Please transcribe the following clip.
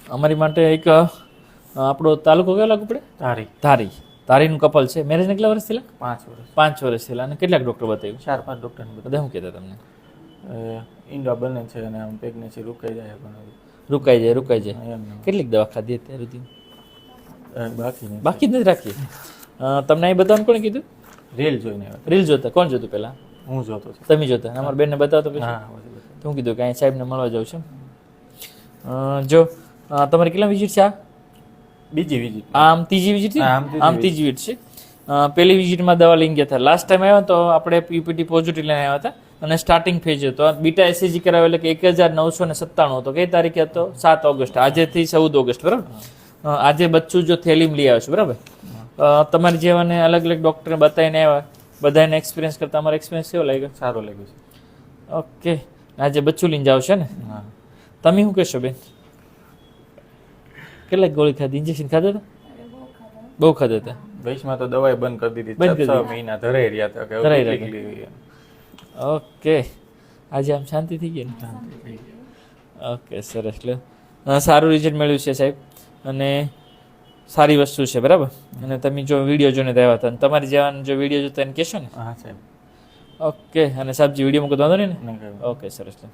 અમારી માટે એક આપણો તાલુકો કયો લાગુ પડે? ધારી. ધારી. ધારીનું કપલ છે. મેરેજને કેટલા વર્ષ થયેલા? 5 વર્ષ. 5 વર્ષ થયેલા. અને કેટલાક ડૉક્ટર બતાવ્યું? 4-5 ડૉક્ટરને બધા શું કહેતા તમને? ઈંડા બને છે અને આમ પ્રેગ્નન્સી રોકાઈ જાય પણ રૂકાઈ જાય. એમ કેટલીક દવા ખાધી અત્યાર સુધી? બાકી નહીં. બાકી જ નથી રાખી. તમને અહીં બતાવવાનું કોણે કીધું? રીલ જોઈને આવ્યા. રીલ જોતા કોણ જોતું પહેલાં? હું જોતો છું. તમે જોતા? અમારા બેનને બતાવતો પછી હા તો હું કીધું કે અહીં સાહેબને મળવા જાઉં છું. જો તમારે કેટલા વિઝિટ છે? આ બીજી વિઝિટ. આમ ત્રીજી વિઝિટ છે? હા, આમ ત્રીજી વિઝિટ છે. પહેલી વિઝિટમાં દવા લઈને ગયા હતા. લાસ્ટ ટાઈમ આવ્યા તો આપણે પીપીટી પોઝિટિવ લઈને આવ્યા હતા અને સ્ટાર્ટિંગ ફેજ હતો. બીટા એસસીજી કરાવ્યો એટલે કે 1997 હતો. કઈ તારીખે હતો? 7 ઓગસ્ટ. આજેથી 14 ઓગસ્ટ, બરાબર. આજે બચ્ચું જો થેલીમ લઈ આવ્યો છે, બરાબર. તમારી જેવાને અલગ અલગ ડૉક્ટરને બતાવીને આવ્યા, બધાને એક્સપિરિયન્સ કરતા અમારો એક્સપિરિયન્સ કેવો લાગ્યો? સારો લાગ્યો છે. ઓકે. આજે બચ્ચું લઈને જાવ છે ને? હા. તમે શું કહેશો બેન? કેટલાક ગોળી ખાધી? ઇન્જેક્શન ખાધા હતા? બહુ ખાધા હતા. વૈશમાં તો દવાઈ બંધ કરી દીધી. બંધ કરી 6 મહિના ધરાઈ રહ્યા હતા કે ધરાઈ હવે રહ્યા. કેટલી લેવી એમ. ઓકે. આજે આમ શાંતિ થઈ ગઈ ને? ઓકે, સરસ. લે સારું રિઝલ્ટ મળ્યું છે સાહેબ, અને સારી વસ્તુ છે, બરાબર. અને તમે જો વિડીયો જોઈને આવ્યા હતા, અને તમારી જેવાને જો વિડીયો જોતા એને કહેશો ને? હા સાહેબ. ઓકે. અને સાહેબજી વિડીયો મૂકો તો વાંધો નહીં ને? નહીં કહ્યું. ઓકે, સરસ. લે